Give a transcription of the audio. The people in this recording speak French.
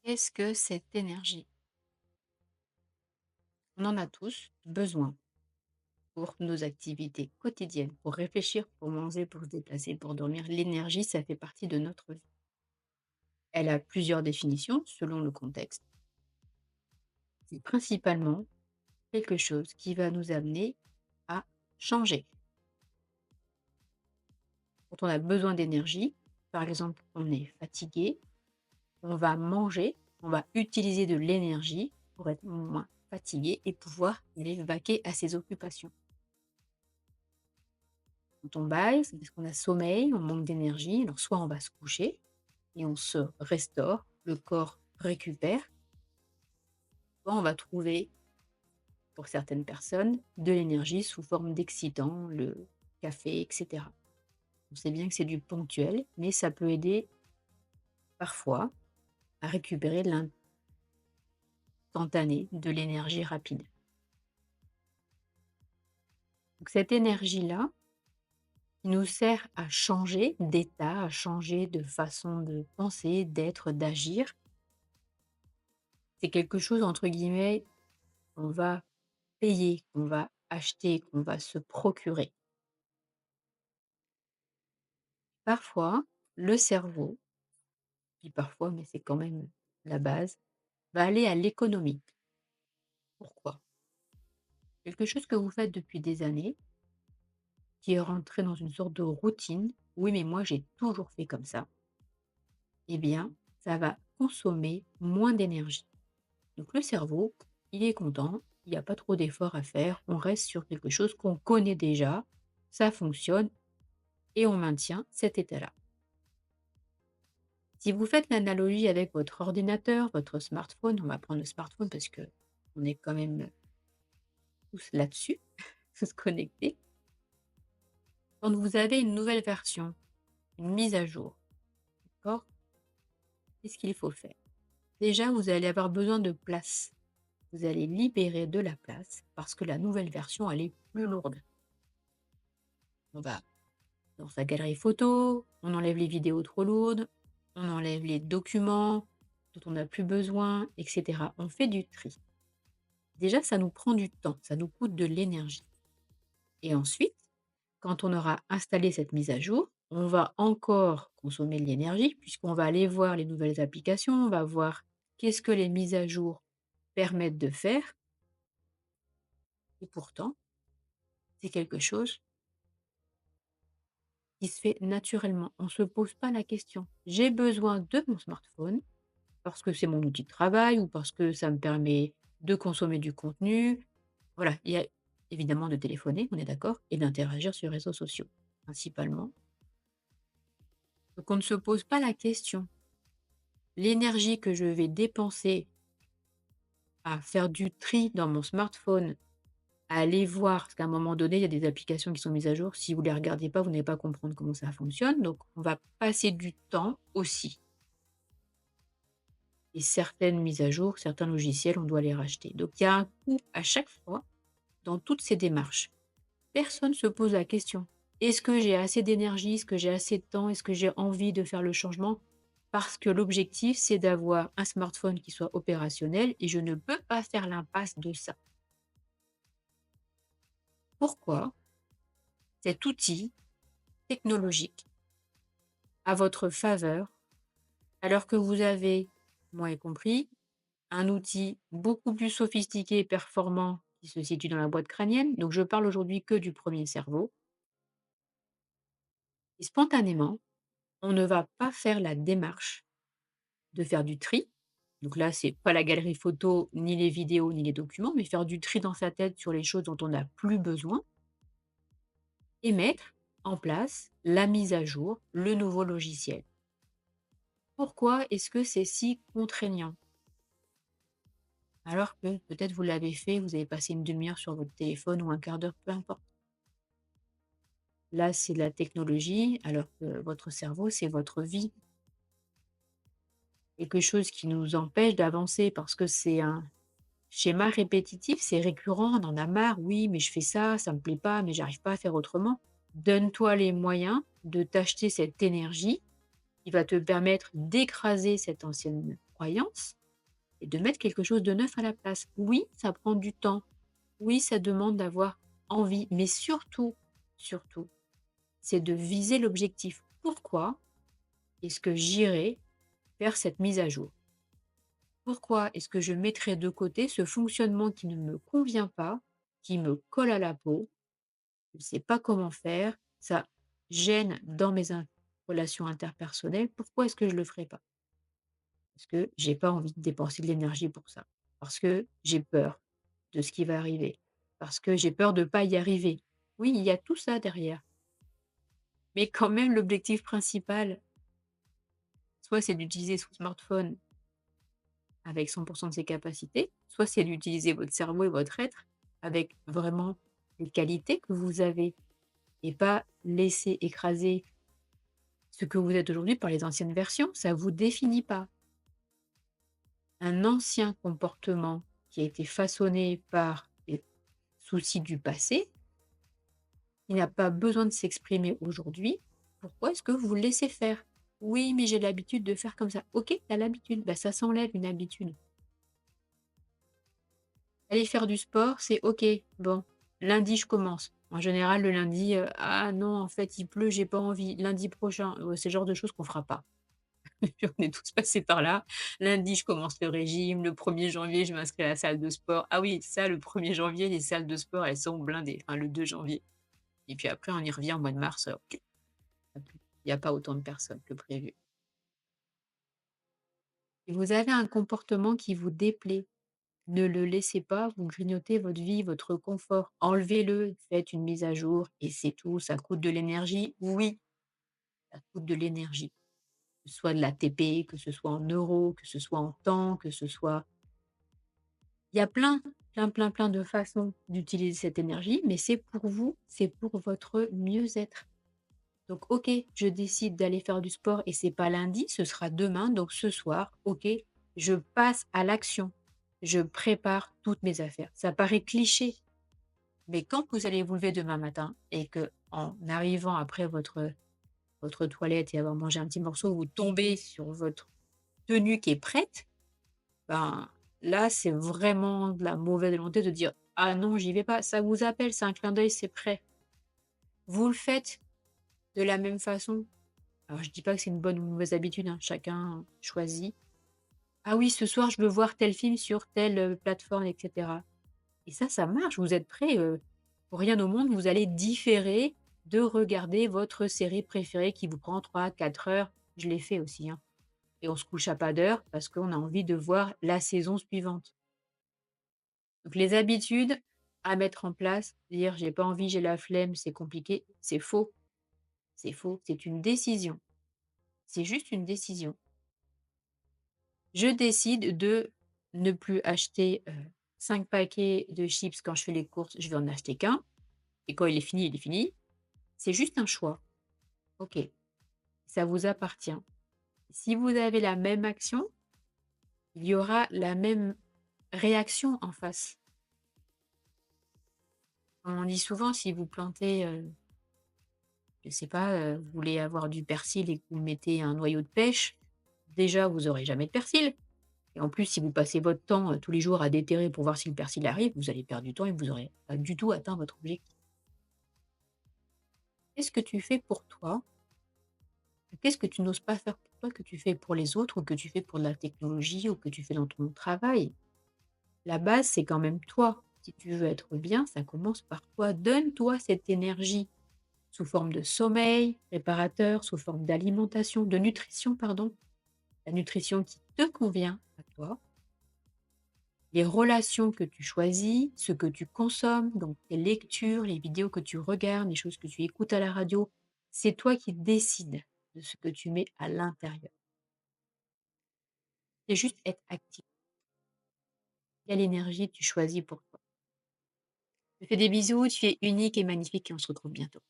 Qu'est-ce que cette énergie? On en a tous besoin pour nos activités quotidiennes, pour réfléchir, pour manger, pour se déplacer, pour dormir. L'énergie, ça fait partie de notre vie. Elle a plusieurs définitions selon le contexte. C'est principalement quelque chose qui va nous amener à changer. Quand on a besoin d'énergie, par exemple, on est fatigué, on va manger, on va utiliser de l'énergie pour être moins fatigué et pouvoir aller vaquer à ses occupations. Quand on baille, c'est parce qu'on a sommeil, on manque d'énergie. Alors soit on va se coucher et on se restaure, le corps récupère, soit on va trouver, pour certaines personnes, de l'énergie sous forme d'excitant, le café, et cetera. On sait bien que c'est du ponctuel, mais ça peut aider parfois à récupérer l'instantané, de l'énergie rapide. Donc cette énergie-là, qui nous sert à changer d'état, à changer de façon de penser, d'être, d'agir, c'est quelque chose entre guillemets qu'on va payer, qu'on va acheter, qu'on va se procurer. Parfois, le cerveau, puis parfois, mais c'est quand même la base, va aller à l'économie. Pourquoi? Quelque chose que vous faites depuis des années, qui est rentré dans une sorte de routine. Oui, mais moi j'ai toujours fait comme ça. Eh bien, ça va consommer moins d'énergie. Donc le cerveau, il est content, il n'y a pas trop d'efforts à faire, on reste sur quelque chose qu'on connaît déjà, ça fonctionne et on maintient cet état-là. Si vous faites l'analogie avec votre ordinateur, votre smartphone, on va prendre le smartphone parce que on est quand même tous là-dessus, tous connectés. Quand vous avez une nouvelle version, une mise à jour, d'accord? Qu'est-ce qu'il faut faire? Déjà, vous allez avoir besoin de place. Vous allez libérer de la place parce que la nouvelle version, elle est plus lourde. On va dans sa galerie photo, on enlève les vidéos trop lourdes, on enlève les documents dont on n'a plus besoin, etc. On fait du tri. Déjà, ça nous prend du temps, ça nous coûte de l'énergie. Et ensuite, quand on aura installé cette mise à jour, on va encore consommer de l'énergie puisqu'on va aller voir les nouvelles applications, on va voir qu'est-ce que les mises à jour permettent de faire. Et pourtant, c'est quelque chose qui se fait naturellement. On ne se pose pas la question. J'ai besoin de mon smartphone parce que c'est mon outil de travail ou parce que ça me permet de consommer du contenu. Voilà, il y a évidemment de téléphoner, on est d'accord, et d'interagir sur les réseaux sociaux, principalement. Donc on ne se pose pas la question. L'énergie que je vais dépenser à faire du tri dans mon smartphone, à aller voir, parce qu'à un moment donné, il y a des applications qui sont mises à jour. Si vous ne les regardez pas, vous n'allez pas comprendre comment ça fonctionne. Donc on va passer du temps aussi. Et certaines mises à jour, certains logiciels, on doit les racheter. Donc il y a un coût à chaque fois dans toutes ces démarches. Personne ne se pose la question. Est-ce que j'ai assez d'énergie? Est-ce que j'ai assez de temps? Est-ce que j'ai envie de faire le changement? Parce que l'objectif, c'est d'avoir un smartphone qui soit opérationnel et je ne peux pas faire l'impasse de ça. Pourquoi cet outil technologique à votre faveur, alors que vous avez, moi y compris, un outil beaucoup plus sophistiqué et performant qui se situe dans la boîte crânienne. Donc je parle aujourd'hui que du premier cerveau. Et spontanément, on ne va pas faire la démarche de faire du tri. Donc là, c'est pas la galerie photo, ni les vidéos, ni les documents, mais faire du tri dans sa tête sur les choses dont on n'a plus besoin et mettre en place la mise à jour, le nouveau logiciel. Pourquoi est-ce que c'est si contraignant? Alors que peut-être vous l'avez fait, vous avez passé une demi-heure sur votre téléphone ou un quart d'heure, peu importe. Là, c'est de la technologie, alors que votre cerveau, c'est votre vie. Quelque chose qui nous empêche d'avancer parce que c'est un schéma répétitif, c'est récurrent, on en a marre. Oui, mais je fais ça, ça me plaît pas, mais j'arrive pas à faire autrement. Donne-toi les moyens de t'acheter cette énergie qui va te permettre d'écraser cette ancienne croyances et de mettre quelque chose de neuf à la place. Oui, ça prend du temps. Oui, ça demande d'avoir envie, mais surtout, surtout, c'est de viser l'objectif. Pourquoi est-ce que j'irai faire cette mise à jour? Pourquoi est-ce que je mettrai de côté ce fonctionnement qui ne me convient pas, qui me colle à la peau? Je ne sais pas comment faire, ça gêne dans mes relations interpersonnelles. Pourquoi est-ce que je le ferai pas? Parce que j'ai pas envie de dépenser de l'énergie pour ça. Parce que j'ai peur de ce qui va arriver. Parce que j'ai peur de ne pas y arriver. Oui, il y a tout ça derrière. Mais quand même, l'objectif principal, soit c'est d'utiliser son smartphone avec 100% de ses capacités, soit c'est d'utiliser votre cerveau et votre être avec vraiment les qualités que vous avez et pas laisser écraser ce que vous êtes aujourd'hui par les anciennes versions. Ça vous définit pas. Un ancien comportement qui a été façonné par les soucis du passé, il n'a pas besoin de s'exprimer aujourd'hui. Pourquoi est-ce que vous le laissez faire? Oui, mais j'ai l'habitude de faire comme ça. Ok, tu as l'habitude, bah, ça s'enlève une habitude. Aller faire du sport, c'est OK. Bon, lundi, je commence. En général, le lundi, «Ah non, en fait, il pleut, j'ai pas envie. Lundi prochain», c'est le genre de choses qu'on fera pas. On est tous passés par là. Lundi, je commence le régime. Le 1er janvier, je m'inscris à la salle de sport. Ah oui, ça, le 1er janvier, les salles de sport, elles sont blindées. Enfin, le 2 janvier et puis après, on y revient au mois de mars, OK. Il y a pas autant de personnes que prévu. Si vous avez un comportement qui vous déplaît, ne le laissez pas vous grignoter votre vie, votre confort. Enlevez-le, faites une mise à jour et c'est tout. Ça coûte de l'énergie? Oui, ça coûte de l'énergie. Que ce soit de l'ATP, que ce soit en euros, que ce soit en temps, que ce soit il y a plein, plein, plein, plein de façons d'utiliser cette énergie, mais c'est pour vous, c'est pour votre mieux-être. Donc OK, je décide d'aller faire du sport et c'est pas lundi, ce sera demain, donc ce soir, OK, je passe à l'action. Je prépare toutes mes affaires. Ça paraît cliché, mais quand vous allez vous lever demain matin et que en arrivant après votre toilette et avoir mangé un petit morceau, vous tombez sur votre tenue qui est prête, ben, là, c'est vraiment de la mauvaise volonté de dire: «Ah non, j'y vais pas». Ça vous appelle, c'est un clin d'œil, c'est prêt. Vous le faites de la même façon. Alors je dis pas que c'est une bonne ou une mauvaise habitude, hein, chacun choisit. «Ah oui, ce soir, je veux voir tel film sur telle, plateforme» et cetera. Et ça marche, vous êtes prêts, pour rien au monde, vous allez différer de regarder votre série préférée qui vous prend 3 4 heures. Je l'ai fait aussi, hein, et on se couche à pas d'heure parce qu'on a envie de voir la saison suivante. Donc les habitudes à mettre en place, dire: «J'ai pas envie, j'ai la flemme, c'est compliqué», c'est faux, c'est faux, c'est une décision. C'est juste une décision. Je décide de ne plus acheter, 5 paquets de chips quand je fais les courses, je vais en acheter qu'un et quand il est fini, il est fini. C'est juste un choix. OK, ça vous appartient. Si vous avez la même action, il y aura la même réaction en face. On dit souvent si vous plantez, je sais pas, vous voulez avoir du persil et que vous mettez un noyau de pêche, déjà vous aurez jamais de persil et en plus si vous passez votre temps, tous les jours à déterrer pour voir si le persil arrive, vous allez perdre du temps et vous aurez pas du tout atteint votre objectif. Qu'est-ce que tu fais pour toi? Qu'est-ce que tu n'oses pas faire pour toi, que tu fais pour les autres ou que tu fais pour de la technologie ou que tu fais dans ton travail? La base, c'est quand même toi. Si tu veux être bien, ça commence par toi. Donne-toi cette énergie sous forme de sommeil réparateur, sous forme d'alimentation, de nutrition, pardon. La nutrition qui te convient à toi, les relations que tu choisis, ce que tu consommes, donc tes lectures, les vidéos que tu regardes, les choses que tu écoutes à la radio. C'est toi qui décides de ce que tu mets à l'intérieur. C'est juste être actif. Quelle énergie tu choisis pour toi? Je te fais des bisous, tu es unique et magnifique et on se retrouve bientôt.